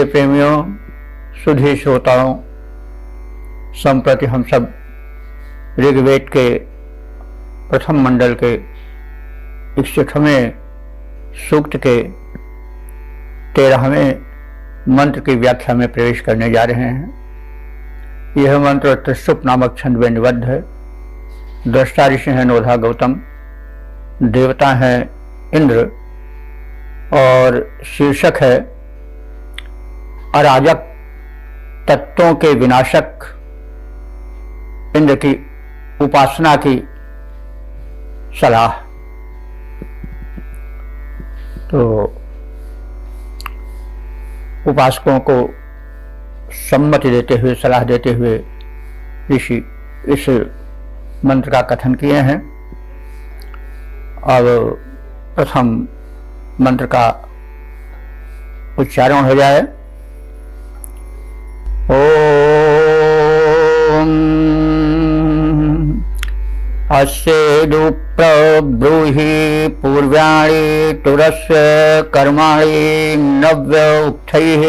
प्रिय प्रेमियों, सुधी श्रोताओं, संप्रति हम सब ऋग्वेद के प्रथम मंडल के 61वें सूक्त के 13वें मंत्र की व्याख्या में प्रवेश करने जा रहे हैं। यह मंत्र त्रिशुप नामक छंद में निबद्ध है। दृष्टा ऋषि हैं नोधा गौतम, देवता हैं इंद्र और शीर्षक है अराजक तत्वों के विनाशक इंद्र की उपासना की सलाह। तो उपासकों को सम्मति देते हुए, सलाह देते हुए ऋषि इस मंत्र का कथन किए हैं। अब प्रथम मंत्र का उच्चारण हो जाए। ओम अस्येदु प्रब्रूहि पूर्व्याणि तुरस्य कर्माणि नव्य उक्थैः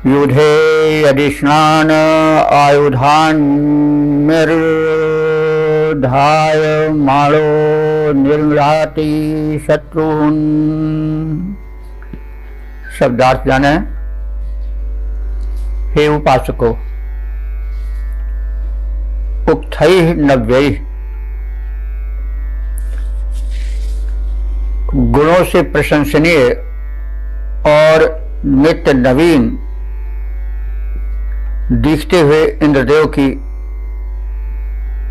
युधे यदि स्नान आयुधान् निर्धाय माणो निर्मृहाति शत्रून्। शब्दार्थ जाने। हे उपासको, उक्थैः नव्यैः, गुणों से प्रशंसनीय और नित्य नवीन दिखते हुए इंद्रदेव की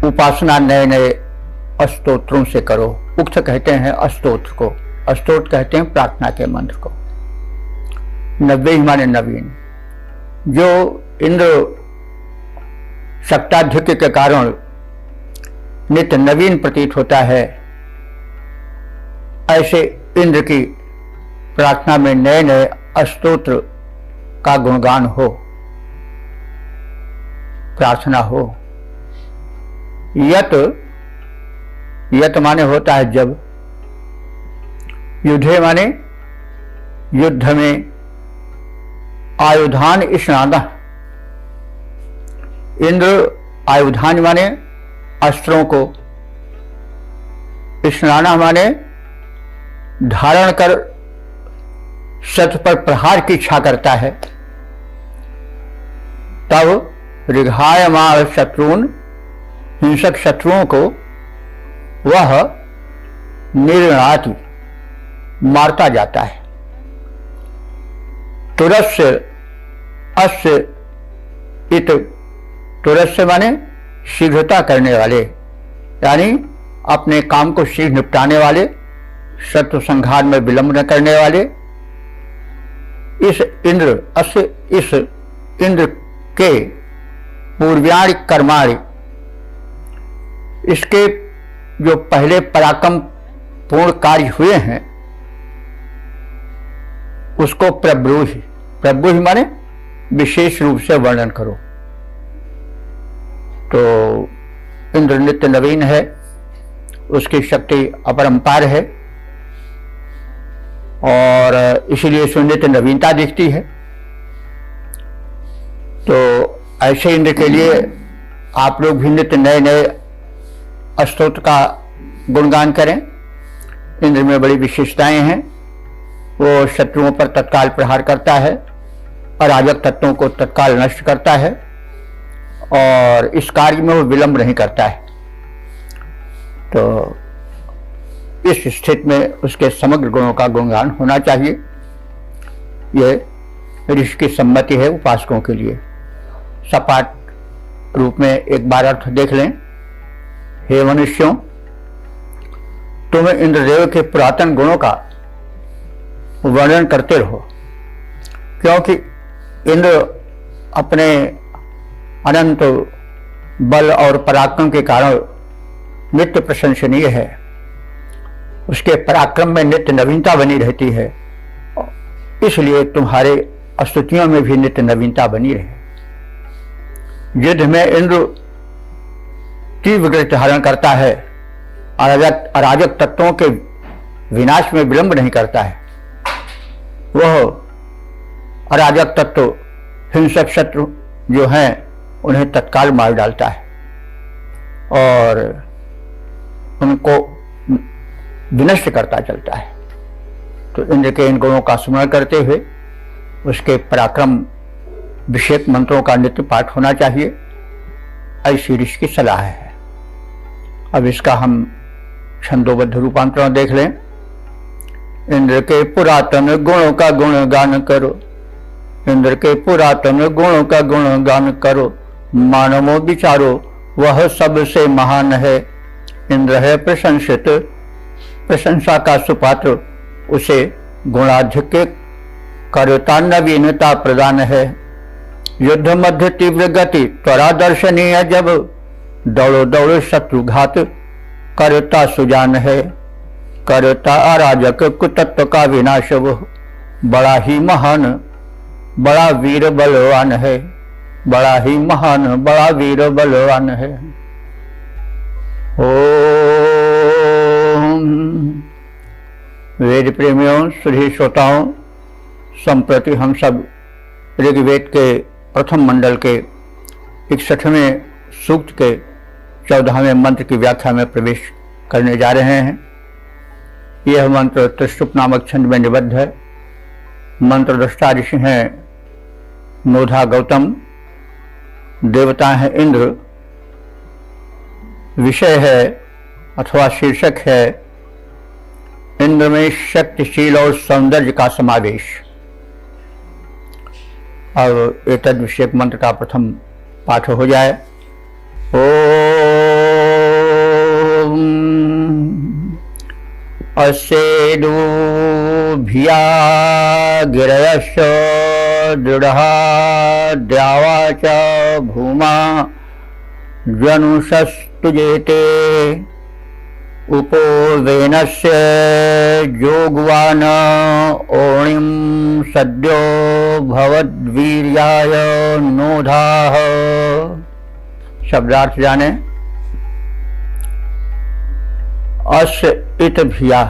उपासना नए नए अस्तोत्रों से करो। उक्त कहते हैं अस्तोत्र को, अस्तोत्र कहते हैं प्रार्थना के मंत्र को। नव्य माने नवीन। जो इंद्र शक्ताधिक्य के कारण नित्य नवीन प्रतीत होता है, ऐसे इंद्र की प्रार्थना में नए नए अस्तोत्र का गुणगान हो, प्रार्थना हो। यत माने होता है जब, युद्धे माने युद्ध में, आयुधान स्नान, इंद्र आयुधान माने अस्त्रों को, स्नान माने धारण कर शत्रु पर प्रहार की इच्छा करता है। तब ऋघायमान शत्रुन, हिंसक शत्रुओं को वह निर्णाति, मारता जाता है। तुरस्य अस्य इत, तुरस्य माने शीघ्रता करने वाले, यानी अपने काम को शीघ्र निपटाने वाले, शत्रु संहार में विलंब न करने वाले। इस इंद्र, अस्य इस इंद्र के पूर्व्याणि कर्माणि, इसके जो पहले पराक्रम पूर्ण कार्य हुए हैं उसको प्रब्रूहि, प्रब्रूहि माने विशेष रूप से वर्णन करो। तो इंद्र नित्य नवीन है, उसकी शक्ति अपरंपार है और इसीलिए उसमें नित्य नवीनता दिखती है। तो ऐसे इंद्र के लिए आप लोग भी नित्य नए नए स्तोत्र का गुणगान करें। इंद्र में बड़ी विशेषताएं हैं। वो शत्रुओं पर तत्काल प्रहार करता है, अराजक तत्वों को तत्काल नष्ट करता है और इस कार्य में वो विलंब नहीं करता है। तो इस स्थिति में उसके समग्र गुणों का गुणगान होना चाहिए। यह ऋषि की सम्मति है उपासकों के लिए। सपाट रूप में एक बार अर्थ देख लें। हे मनुष्यों, तुम इंद्रदेव के पुरातन गुणों का वर्णन करते रहो, क्योंकि इंद्र अपने अनंत बल और पराक्रम के कारण नित्य प्रशंसनीय है। उसके पराक्रम में नित्य नवीनता बनी रहती है, इसलिए तुम्हारे स्तुतियों में भी नित्य नवीनता बनी रहे। युद्ध में इंद्र तीव्र गति धारण करता है, अराजक तत्वों के विनाश में विलंब नहीं करता है। वह अराजक तत्व, हिंसक शत्रु जो हैं उन्हें तत्काल मार डालता है और उनको विनष्ट करता चलता है। तो इंद्र के इन गुणों का स्मरण करते हुए उसके पराक्रम विषयक मंत्रों का नित्य पाठ होना चाहिए, ऐसी ऋषि की सलाह है। अब इसका हम छंदोबद्ध रूपांतरण देख लें। इंद्र के पुरातन गुणों का गुणगान करो, इंद्र के पुरातन गुणों का गुणगान करो, मानवो विचारो वह सबसे महान है। इंद्र है प्रशंसित, प्रशंसा का सुपात्र, उसे गुणाधिक्य कर्ता नवीनता प्रदान है। युद्ध मध्य तीव्र गति त्वरा दर्शनीय, जब दौड़ो दौड़ो शत्रुघात कर्ता सुजान है। कर्ता अराजक कुतत्व का विनाश, वो बड़ा ही महान बड़ा वीर बलवान है, बड़ा ही महान बड़ा वीर बलवान है। ओम वेद प्रेमियों, श्री श्रोताओं, संप्रति हम सब ऋग्वेद के प्रथम मंडल के 61वें सूक्त के 14वें मंत्र की व्याख्या में प्रवेश करने जा रहे हैं। यह मंत्र त्रिशुप नामक छंद में निबद्ध है। मंत्र दृष्टा ऋषि हैं नोधा गौतम, देवता है इंद्र, विषय है अथवा शीर्षक है इंद्र में शक्तिशील और सौंदर्य का समावेश। अब एतद विषयक मंत्र का प्रथम पाठ हो जाए। ओम असेदु भिया गिरयश दृढ़ा द्यावा च भूमा जनुषस्तुजेते उपोवेनस्य जोगवान ओणिम सद्यो भवद्वीर्याय नोधाः। शब्दार्थ जाने। अस इत भिया,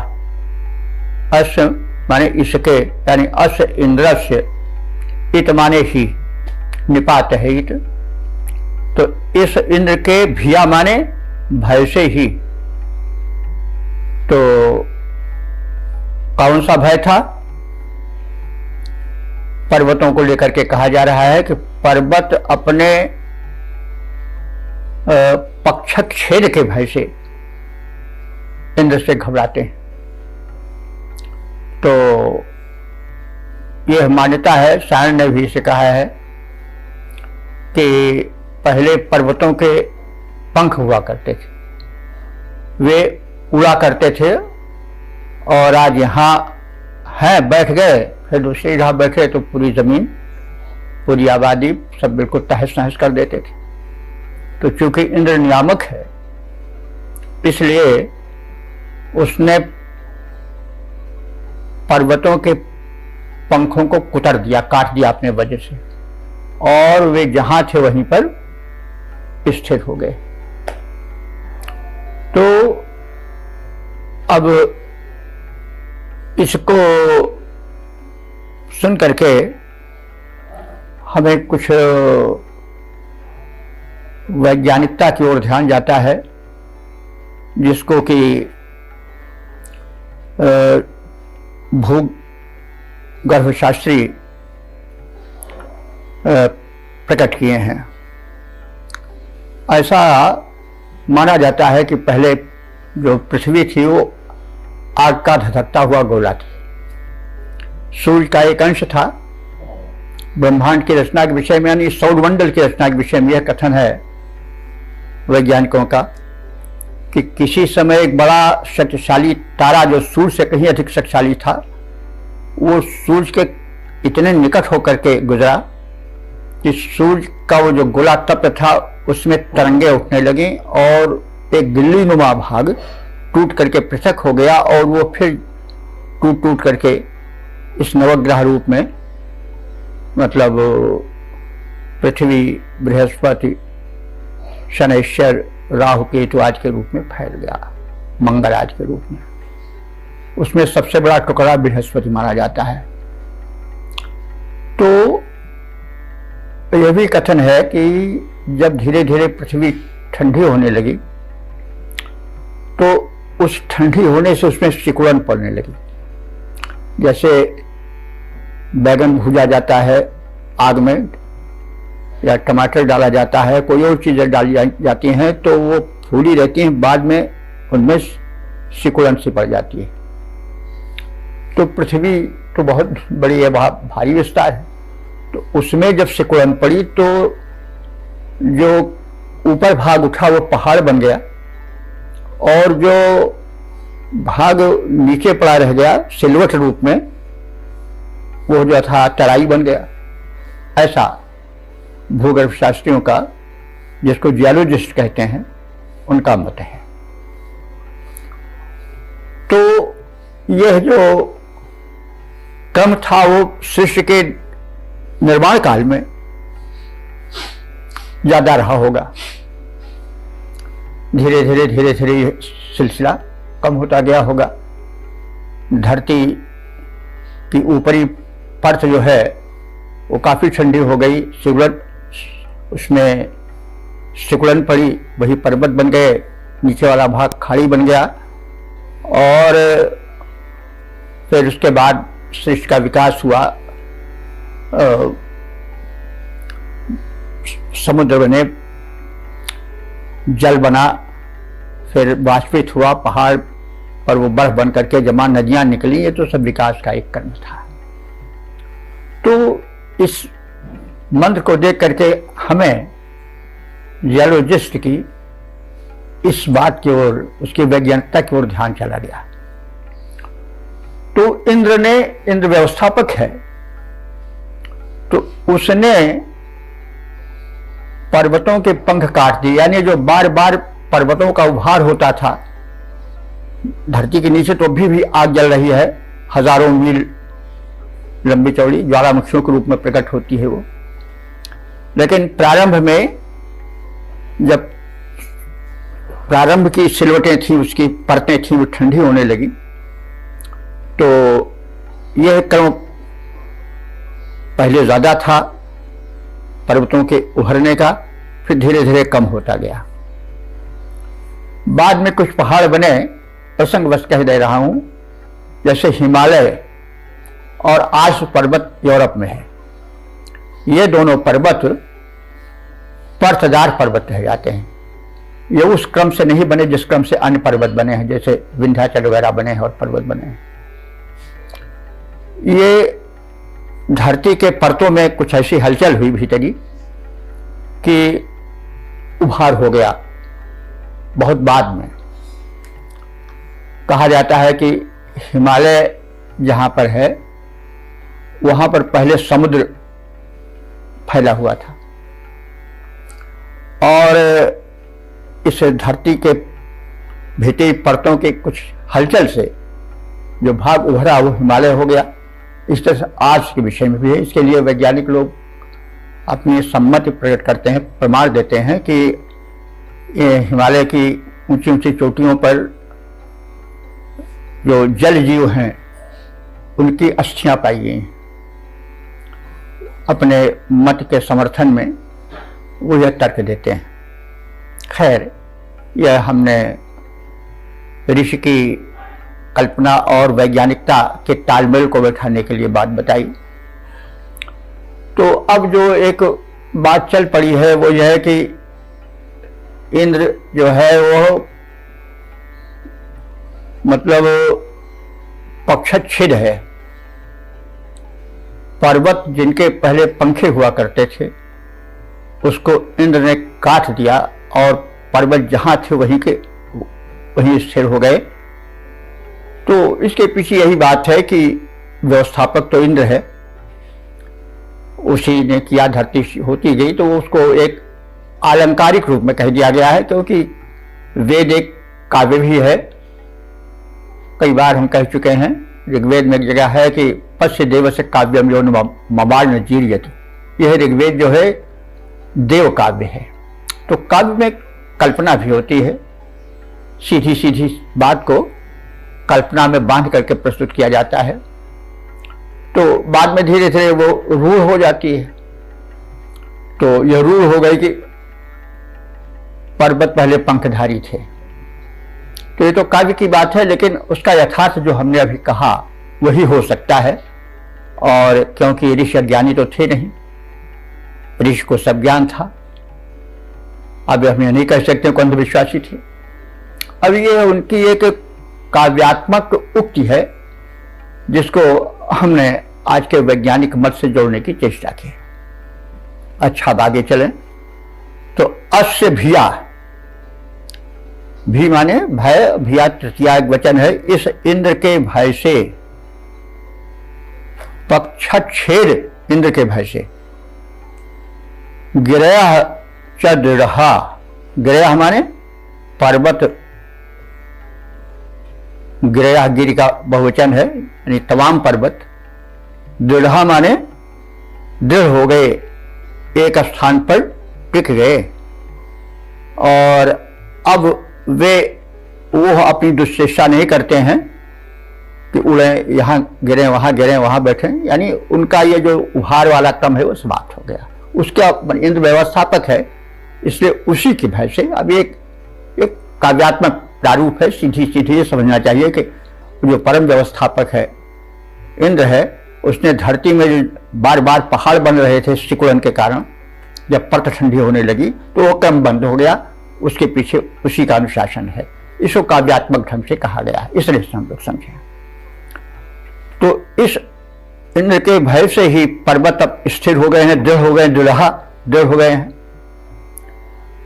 अस माने इसके, यानी अस इंद्रस्य, इत माने ही, निपात है इत, तो इस इंद्र के भिया माने भय से ही। तो कौन सा भय था? पर्वतों को लेकर के कहा जा रहा है कि पर्वत अपने पक्षच्छेद के भय से इंद्र से घबराते हैं। तो यह मान्यता है, सायण ने भी इसे कहा है कि पहले पर्वतों के पंख हुआ करते थे, वे उड़ा करते थे, और आज यहाँ हैं बैठ गए, फिर दूसरी जगह बैठे तो पूरी जमीन पूरी आबादी सब बिल्कुल तहस नहस कर देते थे। तो चूंकि इंद्र नियामक है, इसलिए उसने पर्वतों के पंखों को कुतर दिया, काट दिया अपने वजह से, और वे जहां थे वहीं पर स्थिर हो गए। तो अब इसको सुन करके हमें कुछ वैज्ञानिकता की ओर ध्यान जाता है, जिसको कि भूगर्भशास्त्री प्रकट किए हैं। ऐसा माना जाता है कि पहले जो पृथ्वी थी वो आग का धधकता हुआ गोला थी, सूर्य का एक अंश था। ब्रह्मांड की रचना के विषय में, यानी सौरमंडल की रचना के विषय में यह कथन है वैज्ञानिकों का कि किसी समय एक बड़ा शक्तिशाली तारा जो सूर्य से कहीं अधिक शक्तिशाली था, वो सूर्य के इतने निकट होकर के गुजरा कि सूर्य का वो जो गोला तप्त था उसमें तरंगे उठने लगी और एक गिल्ली नुमा भाग टूट करके पृथक हो गया, और वो फिर टूट टूट करके इस नवग्रह रूप में, मतलब पृथ्वी, बृहस्पति, शनैश्वर, राहु, केतु आज के रूप में फैल गया, मंगल आज के रूप में। उसमें सबसे बड़ा टुकड़ा बृहस्पति माना जाता है। तो यह भी कथन है कि जब धीरे धीरे पृथ्वी ठंडी होने लगी तो उस ठंडी होने से उसमें सिकुड़न पड़ने लगी। जैसे बैगन भूजा जाता है आग में, या टमाटर डाला जाता है, कोई और चीज़ें डाली जाती हैं तो वो फूली रहती हैं, बाद में उनमें सिकुड़न सी पड़ जाती है। तो पृथ्वी तो बहुत बड़ी है, भारी विस्तार है, तो उसमें जब सिकुड़न पड़ी तो जो ऊपर भाग उठा वो पहाड़ बन गया, और जो भाग नीचे पड़ा रह गया सिलवट रूप में वो जो था तराई बन गया। ऐसा भूगर्भ शास्त्रियों का, जिसको जियोलॉजिस्ट कहते हैं, उनका मत है। तो यह जो क्रम था वो सृष्टि के निर्माण काल में ज्यादा रहा होगा। धीरे धीरे धीरे धीरे सिलसिला कम होता गया होगा। धरती की ऊपरी परत जो है वो काफी ठंडी हो गई, उसमें सिकुड़न पड़ी, वही पर्वत बन गए, नीचे वाला भाग खाड़ी बन गया, और फिर उसके बाद सृष्टि का विकास हुआ। समुद्र बने, जल बना, फिर वाष्पित हुआ, पहाड़ पर वो बर्फ बन करके जमा नदियां निकली। ये तो सब विकास का एक क्रम था। तो इस मंत्र को देख करके हमें जियोलॉजिस्ट की इस बात की ओर, उसकी वैज्ञानिकता की ओर ध्यान चला गया। तो इंद्र व्यवस्थापक है, तो उसने पर्वतों के पंख काट दिए, यानी जो बार बार पर्वतों का उभार होता था धरती के नीचे, तो अभी भी आग जल रही है, हजारों मील लंबी चौड़ी ज्वालामुखियों के रूप में प्रकट होती है वो। लेकिन प्रारंभ में जब प्रारंभ की सिलवटें थी, उसकी परतें थी, वो ठंडी होने लगी, तो यह क्रम पहले ज्यादा था पर्वतों के उभरने का, फिर धीरे धीरे कम होता गया। बाद में कुछ पहाड़ बने, प्रसंगवश कह दे रहा हूं, जैसे हिमालय और आल्प्स पर्वत यूरोप में है। ये दोनों पर्वत पर्तदार पर्वत कहे जाते हैं। ये उस क्रम से नहीं बने जिस क्रम से अन्य पर्वत बने हैं, जैसे विंध्याचल वगैरह बने हैं और पर्वत बने हैं। ये धरती के परतों में कुछ ऐसी हलचल हुई भीतरी कि उभार हो गया। बहुत बाद में कहा जाता है कि हिमालय जहां पर है वहां पर पहले समुद्र फैला हुआ था, और इस धरती के भीतरी परतों के कुछ हलचल से जो भाग उभरा वो हिमालय हो गया। इस तरह से आज के विषय में भी है। इसके लिए वैज्ञानिक लोग अपनी सम्मति प्रकट करते हैं, प्रमाण देते हैं कि ये हिमालय की ऊंची ऊंची चोटियों पर जो जल जीव हैं उनकी अस्थियां पाई गई हैं। अपने मत के समर्थन में वो यह तर्क देते हैं। खैर, यह हमने ऋषि की कल्पना और वैज्ञानिकता के तालमेल को बैठाने के लिए बात बताई। तो अब जो एक बात चल पड़ी है वो यह है कि इंद्र जो है वो मतलब पक्षच्छिद है। पर्वत जिनके पहले पंखे हुआ करते थे उसको इंद्र ने काट दिया, और पर्वत जहां थे वहीं स्थिर हो गए। तो इसके पीछे यही बात है कि व्यवस्थापक तो इंद्र है, उसी ने किया, धरती होती गई, तो उसको एक आलंकारिक रूप में कह दिया गया है, क्योंकि वेद एक काव्य भी है। कई बार हम कह चुके हैं, ऋग्वेद में एक जगह है कि पश्य देव से काव्यम यो मबाल न जीर्यत। यह ऋग्वेद जो है देव काव्य है। तो काव्य में कल्पना भी होती है, सीधी सीधी बात को कल्पना में बांध करके प्रस्तुत किया जाता है। तो बाद में धीरे धीरे वो रूढ़ हो जाती है। तो यह रूढ़ हो गई कि पर्वत पहले पंखधारी थे। तो ये तो काव्य की बात है, लेकिन उसका यथार्थ जो हमने अभी कहा वही हो सकता है। और क्योंकि ऋषि अज्ञानी तो थे नहीं, ऋषि को सब ज्ञान था। अब हम यह नहीं कह सकते कि अंधविश्वासी थे। अब ये उनकी एक काव्यात्मक उक्ति है जिसको हमने आज के वैज्ञानिक मत से जोड़ने की चेष्टा की। अच्छा, अब आगे चलें। तो अस्य भिया, भी माने भय, भिया तृतीया एक वचन है। इस इंद्र के भय से, पक्षच्छेद इंद्र के भय से, गिरह च दृढ़ा, गिरह माने पर्वत, गिरह गिरि का बहुवचन है, यानी तमाम पर्वत। दृढ़ा माने दृढ़ हो गए, एक स्थान पर टिक गए। और अब वो अपनी दुश्चेष्टा नहीं करते हैं कि उड़े, यहाँ गिरे वहां गिरे वहां बैठे, यानी उनका ये जो उभार वाला क्रम है वो समाप्त हो गया। उसका इंद्र व्यवस्थापक है, इसलिए उसी के भय से। अब एक काव्यात्मक प्रारूप है, सीधी सीधी समझना चाहिए कि जो परम व्यवस्थापक है इंद्र है, उसने धरती में जो बार बार पहाड़ बन रहे थे सिकुड़न के कारण, जब परत ठंडी होने लगी तो वो क्रम बंद हो गया। उसके पीछे उसी का अनुशासन है। इसको काव्यात्मक ढंग से कहा गया है, इसलिए हम लोग समझे। तो इस इंद्र के भय से ही पर्वत अब स्थिर हो गए हैं, दृढ़ हो गए, दृढ़ हो गए हैं।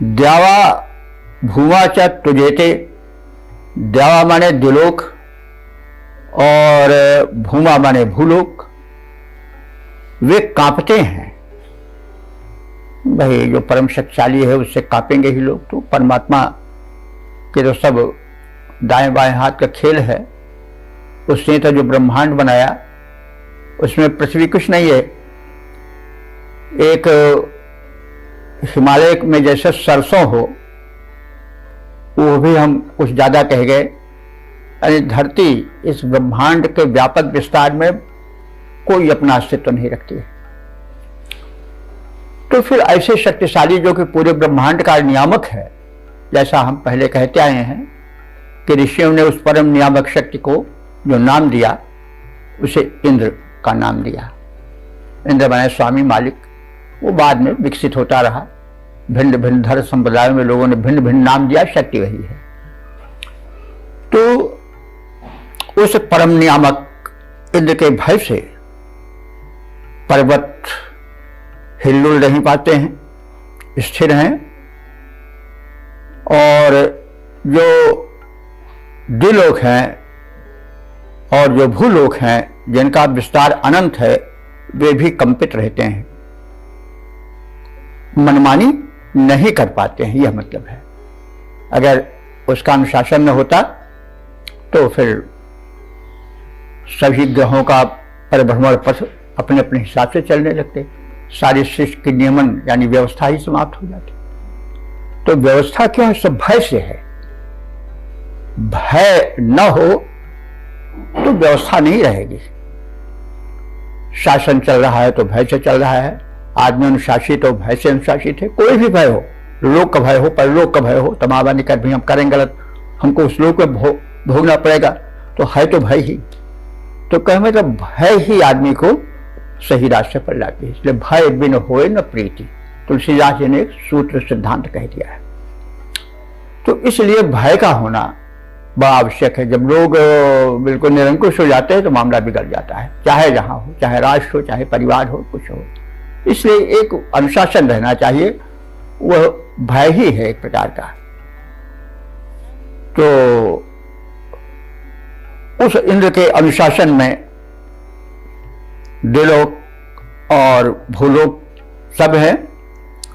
द्यावा भूमा च तुजेते, द्यावा माने द्युलोक और भूमा माने भूलोक, वे कांपते हैं। भाई जो परम शक्तिशाली है उससे कांपेंगे ही लोग। तो परमात्मा के तो सब दाएं बाएं हाथ का खेल है। उसने तो जो ब्रह्मांड बनाया उसमें पृथ्वी कुछ नहीं है। एक हिमालय में जैसे सरसों हो, वो भी हम कुछ ज्यादा कह गए। यानी धरती इस ब्रह्मांड के व्यापक विस्तार में कोई अपना अस्तित्व नहीं रखती है। तो फिर ऐसे शक्तिशाली जो कि पूरे ब्रह्मांड का नियामक है, जैसा हम पहले कहते आए हैं कि ऋषियों ने उस परम नियामक शक्ति को जो नाम दिया उसे इंद्र का नाम दिया। इंद्र माने स्वामी, मालिक। वो बाद में विकसित होता रहा। भिन्न भिन्न धर्म संप्रदायों में लोगों ने भिन्न भिन्न नाम दिया, शक्ति वही है। तो उस परम नियामक इंद्र के भय से पर्वत हिलडुल नहीं पाते हैं, स्थिर हैं। और जो द्युलोक हैं और जो भूलोक हैं, जिनका विस्तार अनंत है, वे भी कंपित रहते हैं, मनमानी नहीं कर पाते हैं। यह मतलब है। अगर उसका अनुशासन न होता तो फिर सभी ग्रहों का परिभ्रमण पथ अपने अपने हिसाब से चलने लगते, सारी सृष्टि की नियमन यानी व्यवस्था ही समाप्त हो जाती। तो व्यवस्था क्या है? सब भय से है। भय न हो तो व्यवस्था नहीं रहेगी। शासन चल रहा है तो भय से चल रहा है। आदमी अनुशासित हो, भय से अनुशासित है। कोई भी भय हो, लोक का भय हो, परलोक का भय हो, तमाम निकर भी हम करें गलत, हमको उस लोक में भोगना पड़ेगा, तो है तो भय ही। तो कहे मतलब भय ही आदमी को सही रास्ते पर लाती है। इसलिए भय बिन होए न प्रीति, तुलसीदास जी ने एक सूत्र सिद्धांत कह दिया है। तो इसलिए भय का होना बड़ा आवश्यक है। जब लोग बिल्कुल निरंकुश हो जाते हैं तो मामला बिगड़ जाता है, चाहे जहां हो, चाहे राष्ट्र हो, चाहे परिवार हो, कुछ हो। इसलिए एक अनुशासन रहना चाहिए, वह भय ही है एक प्रकार का। तो उस इंद्र के अनुशासन में द्युलोक और भूलोक सब हैं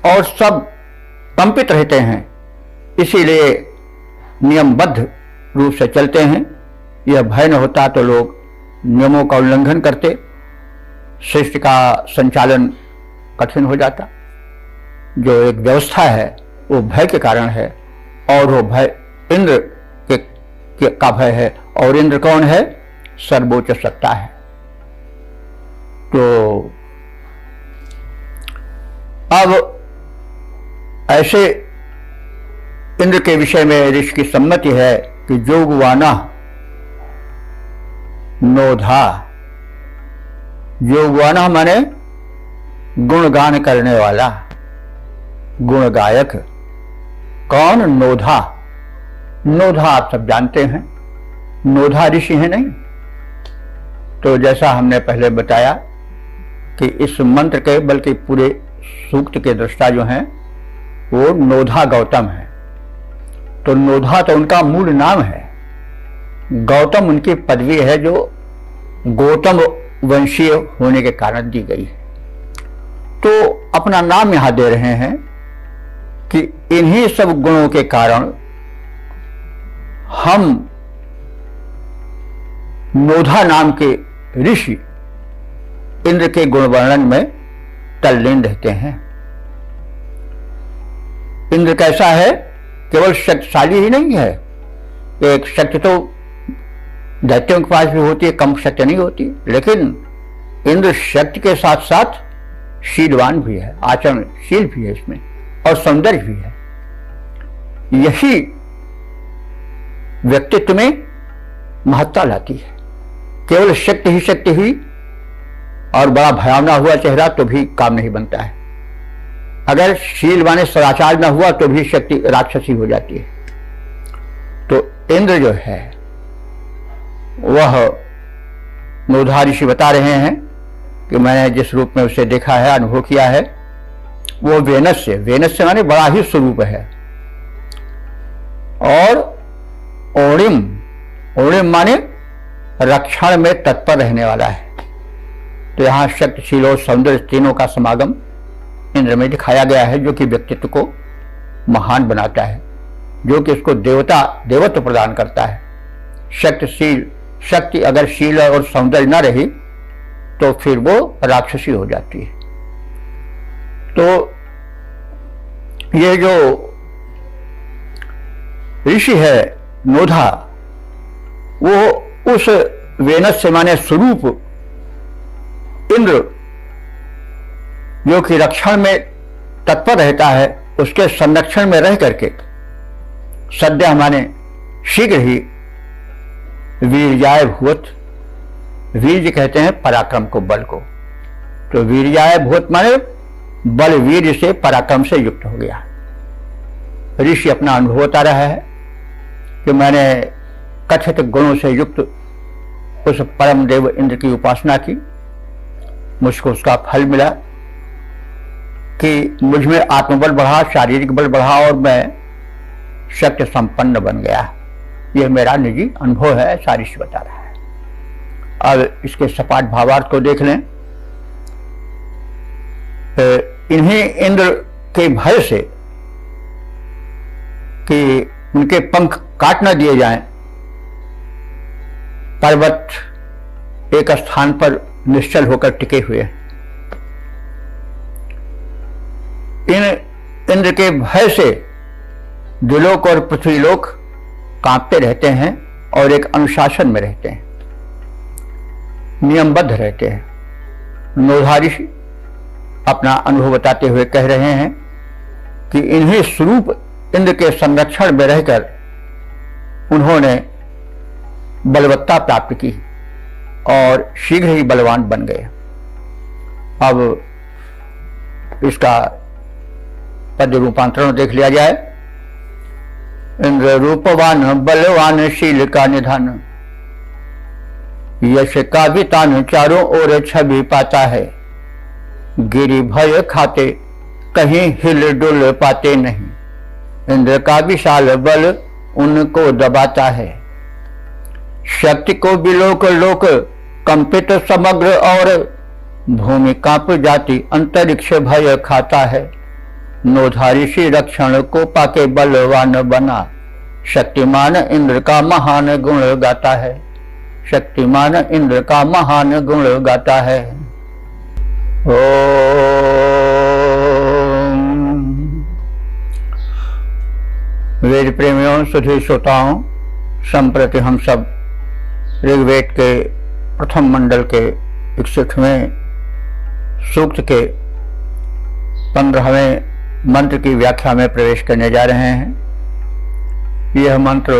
और सब कंपित रहते हैं। इसीलिए नियमबद्ध रूप से चलते हैं। यह भय न होता तो लोग नियमों का उल्लंघन करते, सृष्टि का संचालन कठिन हो जाता। जो एक व्यवस्था है वो भय के कारण है, और वो भय इंद्र का भय है। और इंद्र कौन है? सर्वोच्च सत्ता है। तो अब ऐसे इंद्र के विषय में ऋषि की सम्मति है कि जोगवाना नोधा। जोगवाना माने गुणगान करने वाला, गुण गायक। कौन? नोधा। नोधा आप सब जानते हैं, नोधा ऋषि है नहीं? तो जैसा हमने पहले बताया कि इस मंत्र के बल्कि पूरे सूक्त के दृष्टा जो हैं वो नोधा गौतम है। तो नोधा तो उनका मूल नाम है, गौतम उनकी पदवी है जो गौतम वंशीय होने के कारण दी गई है। तो अपना नाम यहां दे रहे हैं कि इन्हीं सब गुणों के कारण हम नोधा नाम के ऋषि इंद्र के गुण वर्णन में तल्लीन रहते हैं। इंद्र कैसा है? केवल शक्तिशाली ही नहीं है, एक शक्ति तो दैत्यों के पास भी होती है, कम शक्ति नहीं होती, लेकिन इंद्र शक्ति के साथ साथ शीलवान भी है, आचरणशील भी है इसमें, और सौंदर्य भी है। यही व्यक्तित्व में महत्ता लाती है। केवल शक्ति ही और बड़ा भयावना हुआ चेहरा तो भी काम नहीं बनता है। अगर शीलवान सदाचार न हुआ तो भी शक्ति राक्षसी हो जाती है। तो इंद्र जो है वह नोधा ऋषि बता रहे हैं कि मैंने जिस रूप में उसे देखा है, अनुभव किया है, वो वेनस्य माने बड़ा ही स्वरूप है। और ओणिम माने रक्षण में तत्पर रहने वाला है। तो यहां शक्तिशील और सौंदर्य तीनों का समागम इंद्र में दिखाया गया है, जो कि व्यक्तित्व को महान बनाता है, जो कि उसको देवत्व प्रदान करता है। शक्ति अगर शील और सौंदर्य न रही तो फिर वो राक्षसी हो जाती है। तो ये जो ऋषि है नोधा, वो उस वेनस्य माने स्वरूप इंद्र जो कि रक्षण में तत्पर रहता है, उसके संरक्षण में रह करके सद्य माने शीघ्र ही वीर्याय भूत, वीर्य कहते हैं पराक्रम को, बल को। तो वीर्याय भूत माने बल वीर्य से पराक्रम से युक्त हो गया। ऋषि अपना अनुभव बता रहा है कि मैंने कथित गुणों से युक्त उस परम देव इंद्र की उपासना की, मुझको उसका फल मिला कि मुझ में आत्मबल बढ़ा, शारीरिक बल बढ़ा और मैं शक्ति संपन्न बन गया। यह मेरा निजी अनुभव है, ऐसा ऋषि बता रहा है। अब इसके सपाट भावार्थ को देख लें। इन्हीं इंद्र के भय से कि उनके पंख काट न दिए जाएं, पर्वत एक स्थान पर निश्चल होकर टिके हुए हैं। इन इंद्र के भय से द्युलोक और पृथ्वीलोक कांपते रहते हैं और एक अनुशासन में रहते हैं, नियमबद्ध रहते हैं। नोधा ऋषि अपना अनुभव बताते हुए कह रहे हैं कि इन्हीं स्वरूप इंद्र के संरक्षण में रहकर उन्होंने बलवत्ता प्राप्त की और शीघ्र ही बलवान बन गए। अब इसका पद रूपांतरण देख लिया जाए। इंद्र रूपवान बलवान शील का निधान, यश का भी तान चारों ओर छवि पाता है। गिरि भय खाते कहीं हिल डुल पाते नहीं, इंद्र का विशाल बल उनको दबाता है। शक्ति को बिलोक लोक कंपित समग्र और भूमि कांप जाती अंतरिक्ष भय खाता है। नोधा ऋषि रक्षण को पाके बलवान बना, शक्तिमान इंद्र का महान गुण गाता है। शक्तिमान इंद्र का महान गुण गाता है। वेद प्रेमियों, सुधी श्रोताओं, संप्रति हम सब ऋग्वेद के प्रथम मंडल के 61वें सूक्त के 15वें मंत्र की व्याख्या में प्रवेश करने जा रहे हैं। यह मंत्र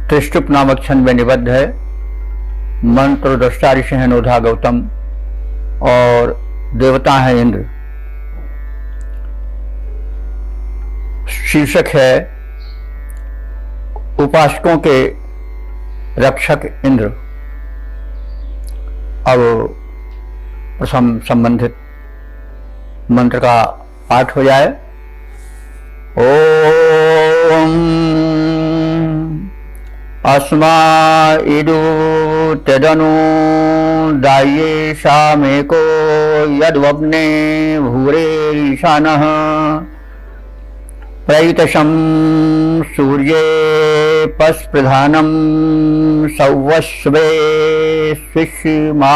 त्रिष्टुप नामक छंद में निबद्ध है। मंत्र दृष्टा ऋषि हैं नोधा गौतम और देवता हैं इंद्र। शीर्षक है उपासकों के रक्षक इंद्र। अब प्रथम संबंधित मंत्र का पाठ हो जाए। ओम अस्मा इदु तदनु दाये शामेको यद्वग्ने भूरे ईशानः प्रैतशं सूर्ये पस्प्रधानं सौवस्वे स्विष्मावदिन्द्रः।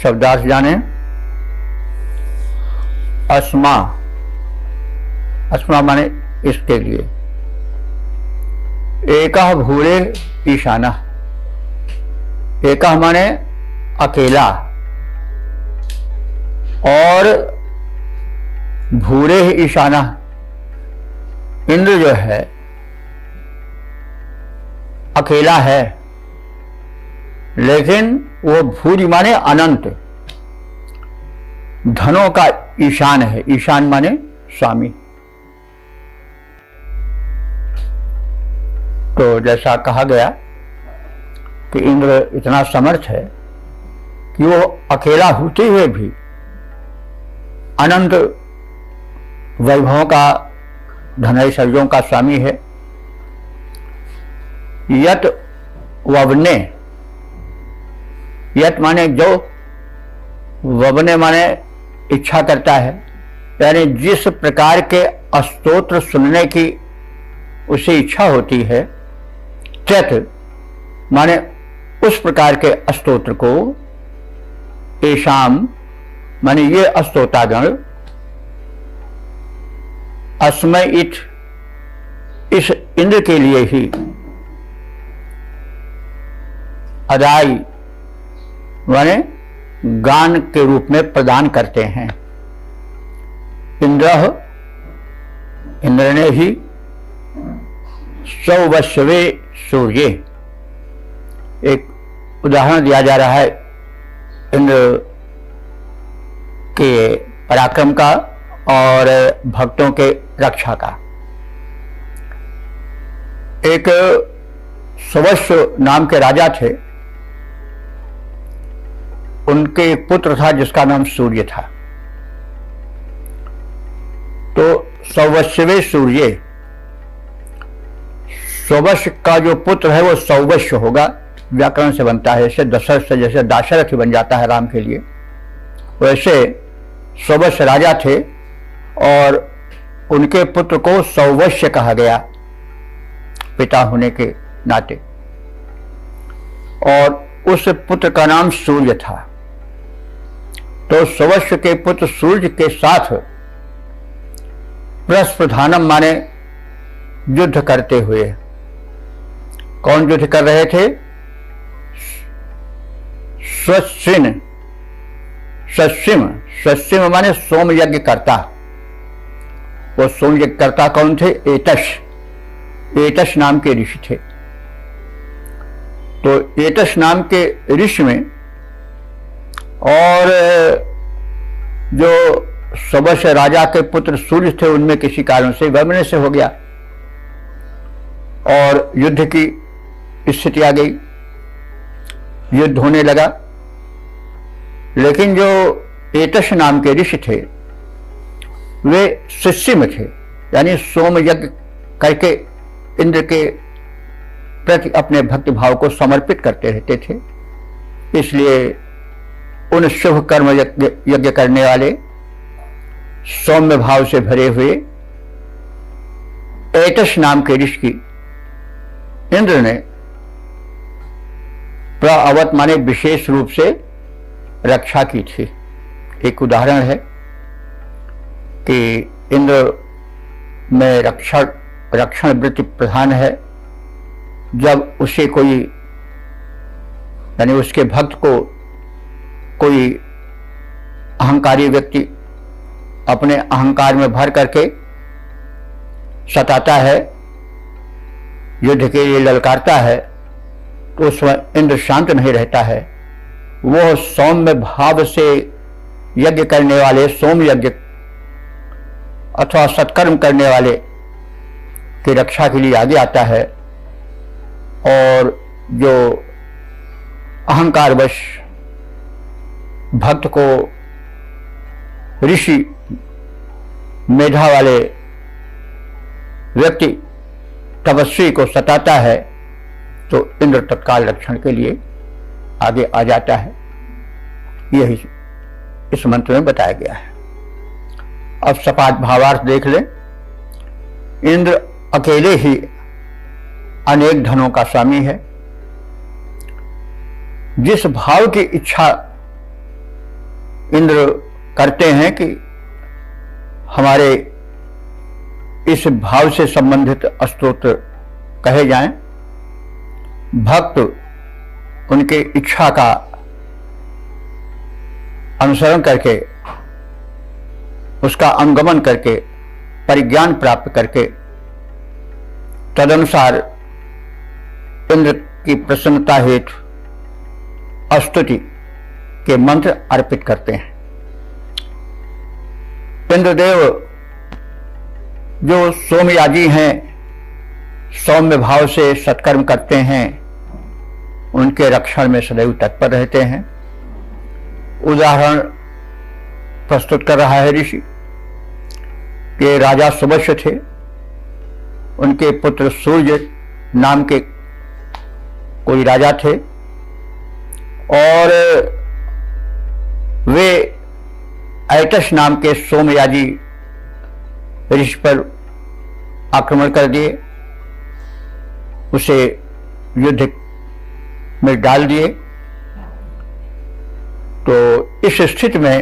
शब्दार्थ जाने। अस्मा, अस्मा माने इसके लिए। एकः भूरे ईशानः, एकः माने अकेला और भूरे ही ईशाना। इंद्र जो है अकेला है, लेकिन वो भूरि माने अनंत, धनों का ईशान है। ईशान माने स्वामी। तो जैसा कहा गया कि इंद्र इतना समर्थ है कि वो अकेला होते हुए भी अनंत वैभवों का, धनैश्वर्यों का स्वामी है। यत ववने, यत माने जो, ववने माने इच्छा करता है, यानी जिस प्रकार के स्तोत्र सुनने की उसे इच्छा होती है। त्यत माने उस प्रकार के स्तोत्र को, एशाम माने ये स्तोतागण, अस्मय इस इंद्र के लिए ही अदाई माने गान के रूप में प्रदान करते हैं। इंद्र, इंद्र ने ही सौवस्वे सूर्य, एक उदाहरण दिया जा रहा है इंद्र के पराक्रम का और भक्तों के रक्षा का। एक सवस्व नाम के राजा थे, उनके एक पुत्र था जिसका नाम सूर्य था। तो सौवस्वे सूर्य, सौवस्व का जो पुत्र है वो सौवस्व होगा, व्याकरण से बनता है। ऐसे दशरथ से जैसे दाशरथ बन जाता है राम के लिए, वैसे सौवस्व राजा थे और उनके पुत्र को सौवस्व कहा गया पिता होने के नाते, और उस पुत्र का नाम सूर्य था। तो सौवस्व के पुत्र सूर्य के साथ प्रस्प्रधानम माने युद्ध करते हुए। कौन युद्ध कर रहे थे? स्वस्विन, स्वस्विम, स्वस्विम माने सोम यज्ञ करता। वो सोम यज्ञ करता कौन थे? एतश, एतश नाम के ऋषि थे। तो एतश नाम के ऋषि में, और जो सवस्व राजा के पुत्र सूर्य थे उनमें किसी कारण से वैमनस्य से हो गया और युद्ध की स्थिति आ गई, युद्ध होने लगा। लेकिन जो एतश नाम के ऋषि थे वे शिष्य में थे, यानी सोम यज्ञ करके इंद्र के प्रति अपने भक्ति भाव को समर्पित करते रहते थे। इसलिए उन शुभ कर्म यज्ञ करने वाले सौम्य भाव से भरे हुए एतश नाम के ऋषि की इंद्र ने प्रअवत माने विशेष रूप से रक्षा की थी। एक उदाहरण है कि इंद्र में रक्षण वृत्ति प्रधान है। जब उसे कोई यानी उसके भक्त को कोई अहंकारी व्यक्ति अपने अहंकार में भर करके सताता है, युद्ध के लिए ललकारता है, तो उस समय इंद्र शांत नहीं रहता है। वह सौम्य भाव से यज्ञ करने वाले, सोम यज्ञ अथवा सत्कर्म करने वाले की रक्षा के लिए आगे आता है, और जो अहंकारवश भक्त को ऋषि मेधा वाले व्यक्ति तपस्वी को सताता है, तो इंद्र तत्काल रक्षण के लिए आगे आ जाता है। यही इस मंत्र में बताया गया है। अब सपाट भावार्थ देख लें। इंद्र अकेले ही अनेक धनों का स्वामी है। जिस भाव की इच्छा इंद्र करते हैं कि हमारे इस भाव से संबंधित स्तोत्र कहे जाएं, भक्त उनके इच्छा का अनुसरण करके, उसका अनुगमन करके, परिज्ञान प्राप्त करके तदनुसार इंद्र की प्रसन्नता हेतु स्तुति के मंत्र अर्पित करते हैं। इंद्रदेव जो सोमयाजी हैं, सौम्य भाव से सत्कर्म करते हैं, उनके रक्षण में सदैव तत्पर रहते हैं। उदाहरण प्रस्तुत कर रहा है ऋषि कि राजा सुवश्य थे, उनके पुत्र सूर्य नाम के कोई राजा थे, और वे ऐतश नाम के सोमयाजी ऋषि पर आक्रमण कर दिए, उसे युद्ध में डाल दिए। तो इस स्थिति में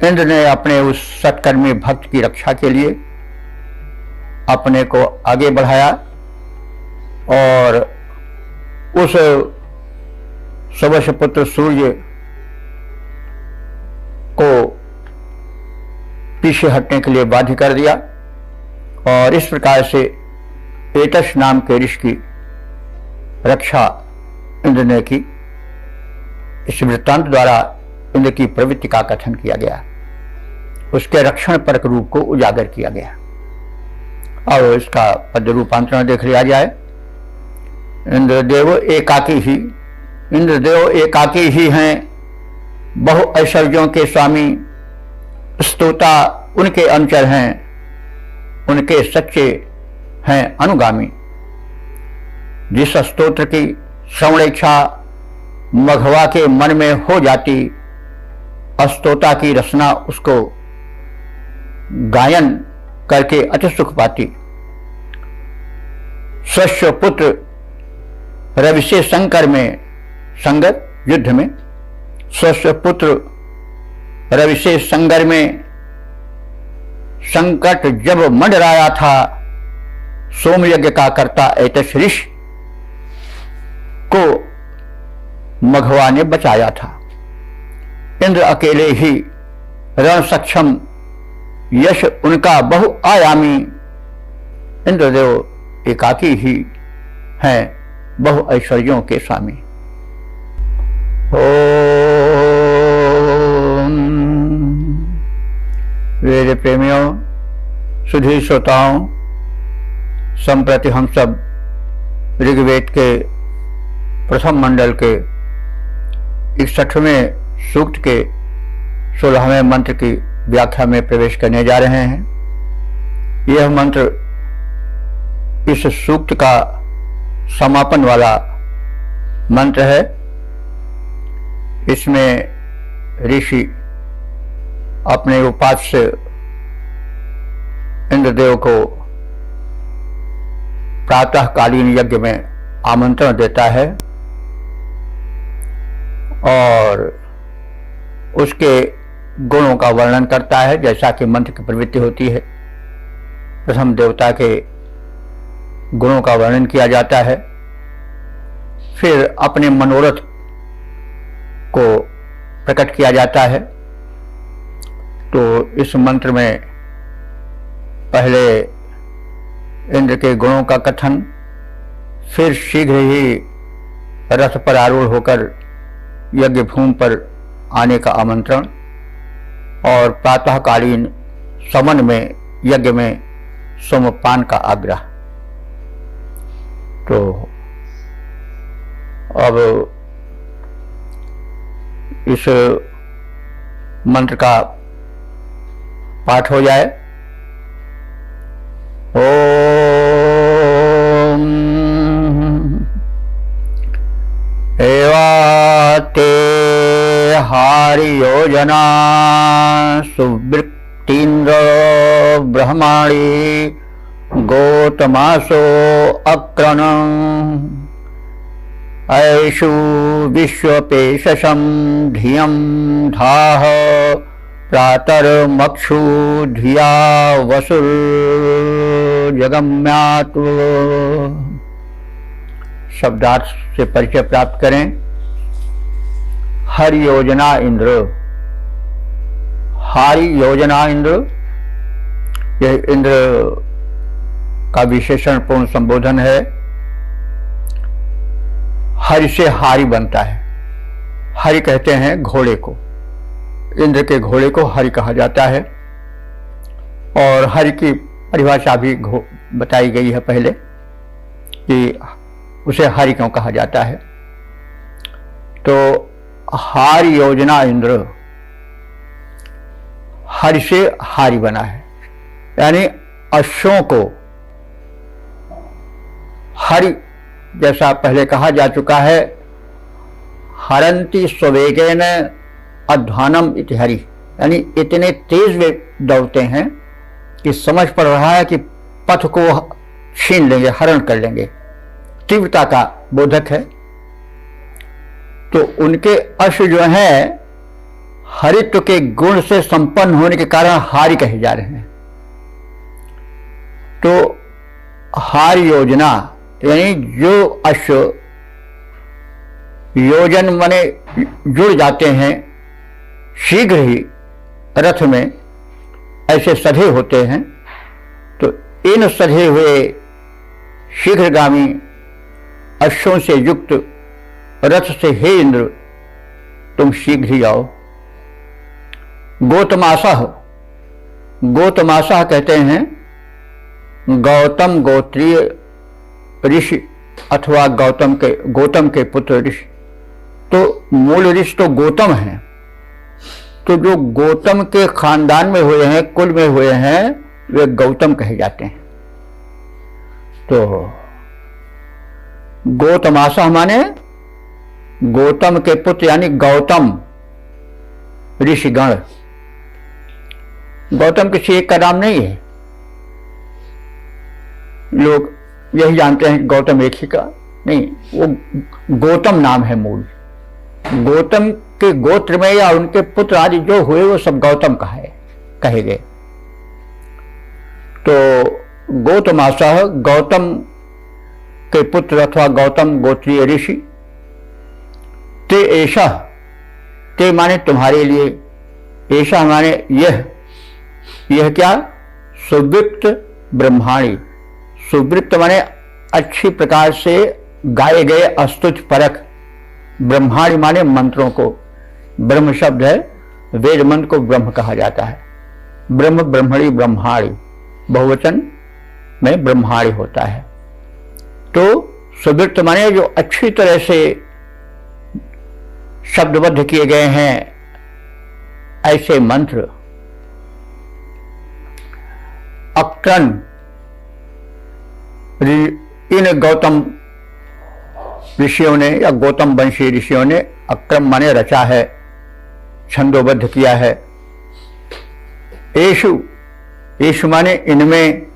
इंद्र ने अपने उस सत्कर्मी भक्त की रक्षा के लिए अपने को आगे बढ़ाया और उस सुवश्य पुत्र सूर्य को पीछे हटने के लिए बाध्य कर दिया, और इस प्रकार से ऐतश नाम के ऋषि की रक्षा इंद्र ने की। इस वृत्तांत द्वारा इंद्र की प्रवृत्ति का कथन किया गया, उसके रक्षण परक रूप को उजागर किया गया। और इसका पद रूपांतरण देख लिया जाए। इंद्रदेव एकाकी ही हैं, बहु ऐश्वर्यों के स्वामी, स्तोता उनके अनुचर हैं, उनके सच्चे हैं अनुगामी। जिस स्तोत्र की श्रवण इच्छा मघवा के मन में हो जाती, स्तोता की रचना उसको गायन करके अति सुख पाती। स्वस्य पुत्र रवि से संकर में, संगर युद्ध में, स्वस्य पुत्र रवि से संगर में संकट जब मंडराया था, सोमयज्ञ का कर्ता ऐतश ऋषि को मघवा ने बचाया था। इंद्र अकेले ही रण सक्षम, यश उनका बहुआयामी। इंद्रदेव एकाकी ही हैं, बहु ऐश्वर्यों के स्वामी। ओम वेद प्रेमियों, सुधी श्रोताओं, संप्रति हम सब ऋग्वेद के प्रथम मंडल के 61वें सूक्त के 16वें मंत्र की व्याख्या में प्रवेश करने जा रहे हैं। यह मंत्र इस सूक्त का समापन वाला मंत्र है। इसमें ऋषि अपने उपास्य इंद्रदेव को प्रातःकालीन यज्ञ में आमंत्रण देता है और उसके गुणों का वर्णन करता है, जैसा कि मंत्र की प्रवृत्ति होती है। प्रथम देवता के गुणों का वर्णन किया जाता है, फिर अपने मनोरथ को प्रकट किया जाता है। तो इस मंत्र में पहले इंद्र के गुणों का कथन, फिर शीघ्र ही रथ पर आरूढ़ होकर यज्ञ भूमि पर आने का आमंत्रण और प्रातःकालीन समन में यज्ञ में सोमपान का आग्रह। तो अब इस मंत्र का पाठ हो जाए। ओम एवाते हारि योजना सुवृत्तीन्द्र ब्रह्माणि गोतमासो अक्रन ऐषु विश्वपेशसं धियं धाह प्रातर्मक्षु धिया वसुर जगम्यात्। शब्दार्थ से परिचय प्राप्त करें। हरि योजना इंद्र, हारि योजना इंद्र, यह इंद्र का विशेषण पूर्ण संबोधन है। हरि से हारि बनता है। हरि कहते हैं घोड़े को, इंद्र के घोड़े को हरि कहा जाता है। और हरि की परिभाषा भी बताई गई है पहले कि उसे हरि क्यों कहा जाता है। तो हारि योजना इंद्र, हरि से हारि बना है, यानी अश्वों को हरि, जैसा पहले कहा जा चुका है, हरंती स्ववेगेन अध्वानम इति हरि, यानी इतने तेज वे दौड़ते हैं कि समझ पड़ रहा है कि पथ को छीन लेंगे, हरण कर लेंगे। तीव्रता का बोधक है। तो उनके अश्व जो हैं हरित्व के गुण से संपन्न होने के कारण हारि कहे जा रहे हैं। तो हारि योजना यानी जो अश्व योजन माने जुड़ जाते हैं शीघ्र ही रथ में, ऐसे सधे होते हैं। तो इन सधे हुए शीघ्रगामी अश्वों से युक्त रथ से हे इंद्र तुम शीघ्र ही आओ। गोतमासह, गोतमासह कहते हैं गौतम गोत्रीय ऋषि अथवा गौतम के पुत्र ऋषि। तो मूल ऋषि तो गौतम हैं। तो जो गौतम के खानदान में हुए हैं, कुल में हुए हैं, वे गौतम कहे जाते हैं। तो गोतमासह माने गौतम के पुत्र, यानी गौतम ऋषिगण। गौतम किसी एक का नाम नहीं है। लोग यही जानते हैं कि गौतम एक ही का नहीं, वो गौतम नाम है मूल। गौतम के गोत्र में या उनके पुत्र आदि जो हुए वो सब गौतम कहे गए। तो गौतमासह गौतम के पुत्र अथवा गौतम गोत्रीय ऋषि। ते ऐसा, ते माने तुम्हारे लिए, ऐसा माने यह क्या, सुवृत्त ब्रह्माणी। सुवृत्त माने अच्छी प्रकार से गाए गए अस्तुत परक, ब्रह्माणी माने मंत्रों को। ब्रह्म शब्द है, वेद मंत्र को ब्रह्म कहा जाता है। ब्रह्म ब्रह्मणी ब्रह्माणी, बहुवचन में ब्रह्माणी होता है। तो सुवृत्त माने जो अच्छी तरह से शब्दबद्ध किए गए हैं ऐसे मंत्र। अक्रन, इन गौतम ऋषियों ने या गौतम वंशी ऋषियों ने अक्रम माने रचा है, छंदोबद्ध किया है। येषु माने इनमें,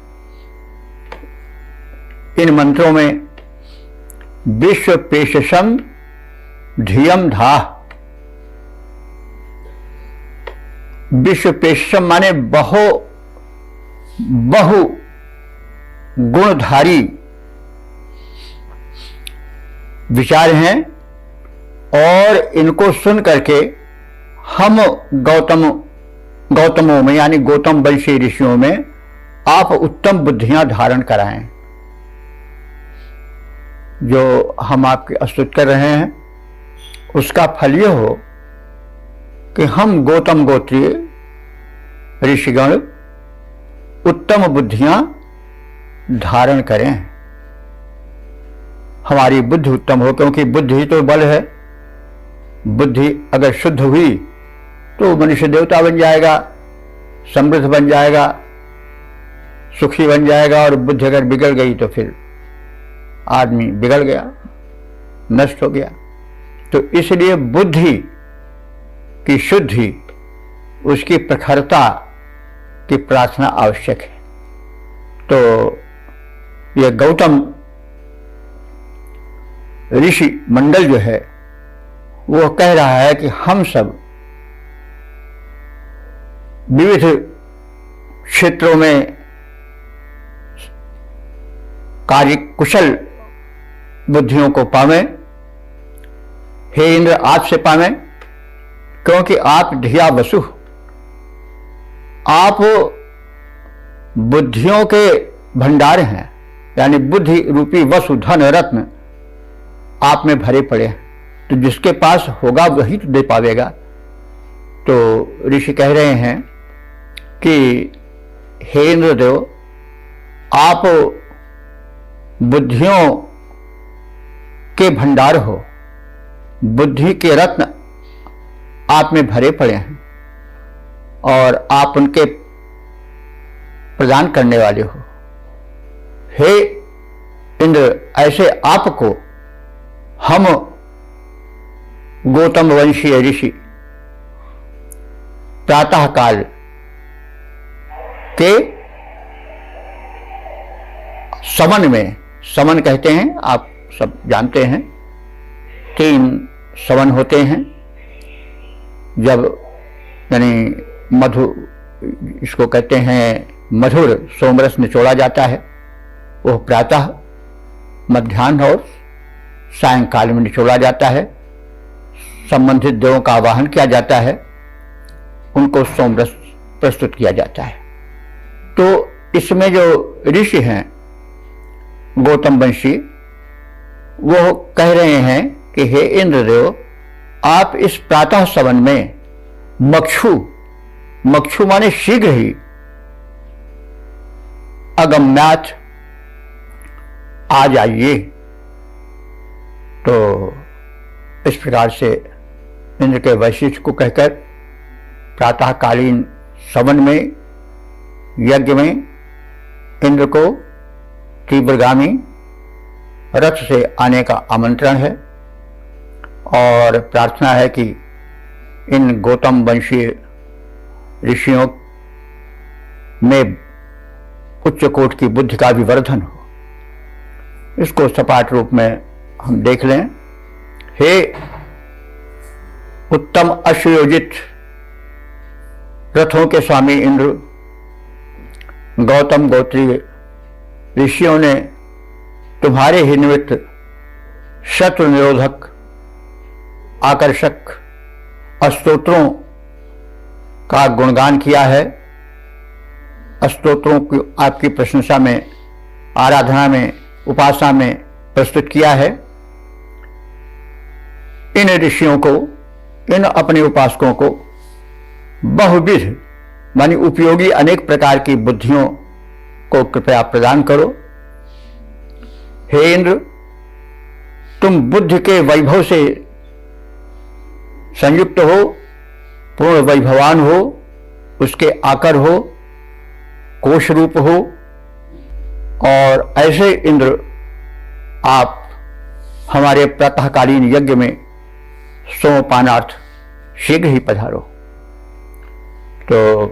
इन मंत्रों में विश्व पेशसम धियम धा। विश्व पेशसम माने बहु गुणधारी विचार हैं और इनको सुन करके हम गौतमों में यानी गौतम वंशी ऋषियों में आप उत्तम बुद्धियां धारण कराएं। जो हम आपकी स्तुति कर रहे हैं उसका फल यह हो कि हम गौतम गोत्रीय ऋषिगण उत्तम बुद्धियां धारण करें, हमारी बुद्धि उत्तम हो, क्योंकि बुद्धि तो बल है। बुद्धि अगर शुद्ध हुई तो मनुष्य देवता बन जाएगा, समृद्ध बन जाएगा, सुखी बन जाएगा। और बुद्धि अगर बिगड़ गई तो फिर आदमी बिगड़ गया, नष्ट हो गया। तो इसलिए बुद्धि की शुद्धि, उसकी प्रखरता की प्रार्थना आवश्यक है। तो यह गौतम ऋषि मंडल जो है वो कह रहा है कि हम सब विविध क्षेत्रों में कार्य कुशल बुद्धियों को पावें। हे इंद्र, आपसे पावें, क्योंकि आप धिया वसु, आप बुद्धियों के भंडार हैं, यानी बुद्धि रूपी वसु धन रत्न आप में भरे पड़े हैं। तो जिसके पास होगा वही तो दे पावेगा। तो ऋषि कह रहे हैं कि हे इंद्रदेव, आप बुद्धियों के भंडार हो, बुद्धि के रत्न आप में भरे पड़े हैं और आप उनके प्रदान करने वाले हो। हे इंद्र, ऐसे आपको हम गौतम वंशीय ऋषि प्रातः काल के समन में, समन कहते हैं, आप सब जानते हैं, 3 समन होते हैं। जब यानी मधु, इसको कहते हैं मधुर सोमरस निचोड़ा जाता है, वह प्रातः, मध्याह्न और सायंकाल में निचोड़ा जाता है। संबंधित देवों का आवाहन किया जाता है, उनको सोमरस प्रस्तुत किया जाता है। तो इसमें जो ऋषि हैं गौतम वंशी, वो कह रहे हैं कि हे इंद्रदेव, आप इस प्रातः सवन में मक्षु माने शीघ्र ही, अगम्यात आ जाइए। तो इस प्रकार से इंद्र के वैशिष्ट को कहकर प्रातःकालीन सवन में, यज्ञ में इंद्र को तीव्रगामी रथ से आने का आमंत्रण है और प्रार्थना है कि इन गौतम वंशीय ऋषियों में उच्च कोटि की बुद्धि का भी वर्धन हो। इसको सपाट रूप में हम देख लें। हे उत्तम अश्वयोजित रथों के स्वामी इंद्र, गौतम गोत्रीय ऋषियों ने तुम्हारे ही निमित्त शत्रु निरोधक आकर्षक स्तोत्रों का गुणगान किया है। स्तोत्रों की आपकी प्रशंसा में, आराधना में, उपासना में प्रस्तुत किया है। इन ऋषियों को, इन अपने उपासकों को बहुविध मानी उपयोगी अनेक प्रकार की बुद्धियों को कृपया प्रदान करो। हे इंद्र, तुम बुद्धि के वैभव से संयुक्त हो, पूर्ण वैभवान हो, उसके आकर हो, कोश रूप हो, और ऐसे इंद्र आप हमारे प्रातःकालीन यज्ञ में सोमपानार्थ शीघ्र ही पधारो। तो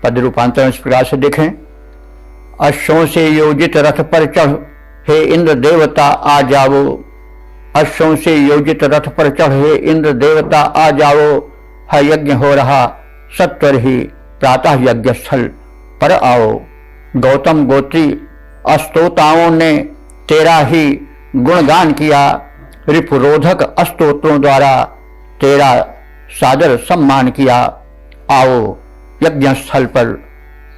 पद रूपांतरण इस प्रकार से देखें। अश्वों से योजित रथ पर चढ़, हे इंद्र देवता आ जाओ। अश्वों से योजित रथ पर चढ़, हे इंद्र देवता आ जाओ। है यज्ञ हो रहा, सत्वर ही प्रातः यज्ञ स्थल पर आओ। गौतम गोत्री अस्तोताओं ने तेरा ही गुणगान किया, रिपुरोधक स्तोत्रों द्वारा तेरा सादर सम्मान किया। आओ यज्ञ स्थल पर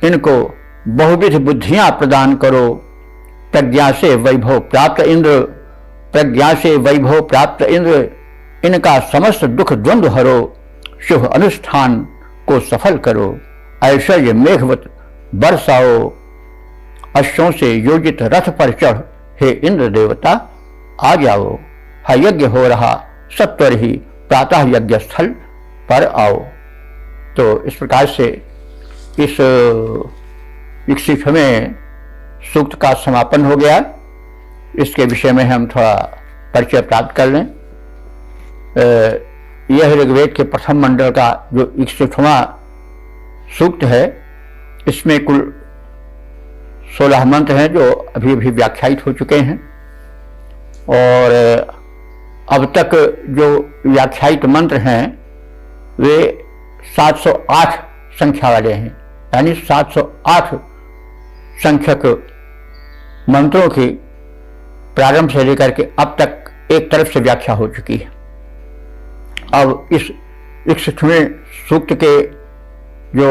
इनको बहुविध बुद्धियां प्रदान करो। प्रज्ञा से वैभव प्राप्त इंद्र, प्रज्ञा से वैभव प्राप्त इंद्र, इनका समस्त दुख द्वंद्व हरो। शुभ अनुष्ठान को सफल करो। ऐश्वर्य मेघवत बरसाओ। अश्वों से योजित रथ पर चढ़ हे इंद्र देवता आ जाओ। यज्ञ हो रहा, सत्वर ही प्रातः यज्ञ स्थल पर आओ। तो इस प्रकार से इस 61वें सूक्त का समापन हो गया। इसके विषय में हम थोड़ा परिचय प्राप्त कर लें। यह ऋग्वेद के प्रथम मंडल का जो 61वां सूक्त है, इसमें कुल 16 मंत्र हैं जो अभी अभी व्याख्यायित हो चुके हैं, और अब तक जो व्याख्यायित मंत्र हैं वे 708 संख्या वाले हैं, यानी 708 संख्यक मंत्रों की प्रारंभ से लेकर के अब तक एक तरफ से व्याख्या हो चुकी है। अब इस 61वें सूक्त के जो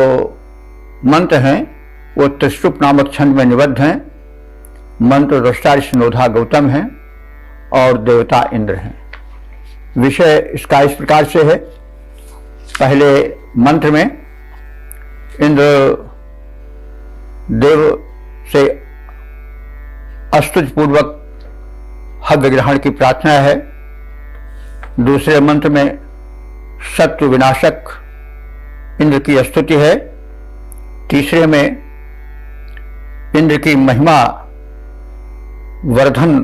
मंत्र हैं वो त्रिशुप नामक छंद में निबद्ध हैं। मंत्र दृष्टा ऋषिनोधा गौतम हैं और देवता इंद्र हैं। विषय इसका इस प्रकार से है। पहले मंत्र में इंद्र देव से स्तुति पूर्वक हव्य ग्रहण की प्रार्थना है। दूसरे मंत्र में शत्रु विनाशक इंद्र की स्तुति है। तीसरे में इंद्र की महिमा वर्धन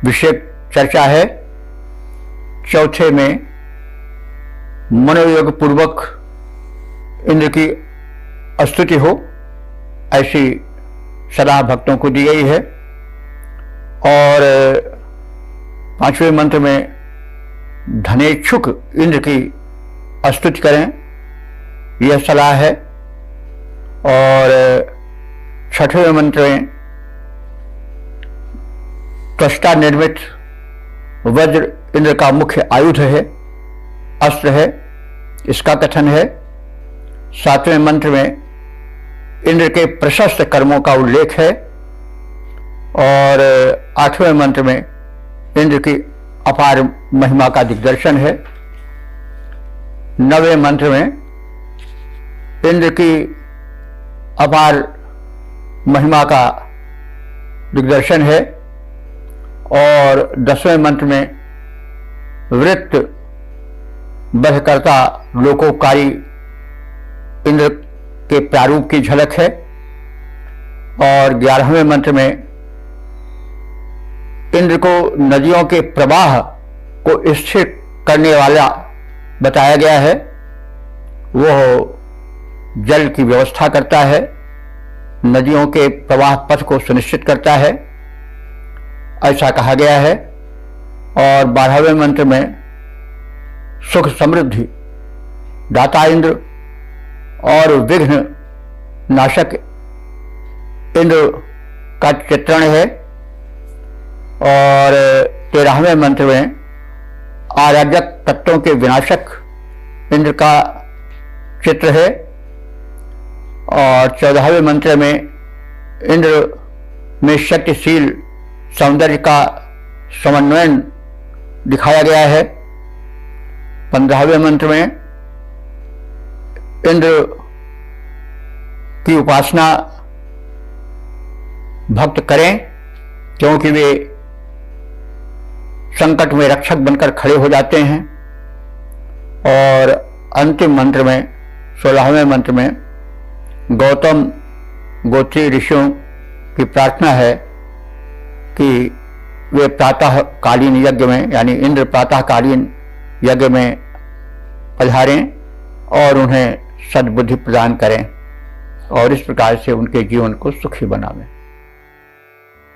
विषय चर्चा है। चौथे में मनोयोग पूर्वक इंद्र की स्तुति हो, ऐसी सलाह भक्तों को दी गई है। और पांचवें मंत्र में धनेच्छुक इंद्र की स्तुति करें, यह सलाह है। और छठवें मंत्र में त्वष्टा निर्मित वज्र इंद्र का मुख्य आयुध है, अस्त्र है, इसका कथन है। सातवें मंत्र में इंद्र के प्रशस्त कर्मों का उल्लेख है। और आठवें मंत्र में इंद्र की अपार महिमा का दिग्दर्शन है। नवें मंत्र में इंद्र की अपार महिमा का दिग्दर्शन है। और 10वें मंत्र में वृत्त बधकर्ता लोकोपकारी इंद्र के प्रारूप की झलक है। और 11वें मंत्र में इंद्र को नदियों के प्रवाह को स्थिर करने वाला बताया गया है। वह जल की व्यवस्था करता है, नदियों के प्रवाह पथ को सुनिश्चित करता है, ऐसा कहा गया है। और 12वें मंत्र में सुख समृद्धि दाता इंद्र और विघ्न नाशक इंद्र का चित्रण है। और 13वें मंत्र में आराजक तत्वों के विनाशक इंद्र का चित्र है। और 14वें मंत्र में इंद्र में शक्तिशील सौंदर्य का समन्वयन दिखाया गया है। 15वें मंत्र में इंद्र की उपासना भक्त करें, क्योंकि वे संकट में रक्षक बनकर खड़े हो जाते हैं। और अंतिम मंत्र में 16वें मंत्र में गौतम गोत्री ऋषियों की प्रार्थना है कि वे प्रातःकालीन यज्ञ में, यानी इंद्र प्रातःकालीन यज्ञ में पधारें और उन्हें सद्बुद्धि प्रदान करें और इस प्रकार से उनके जीवन को सुखी बनावें।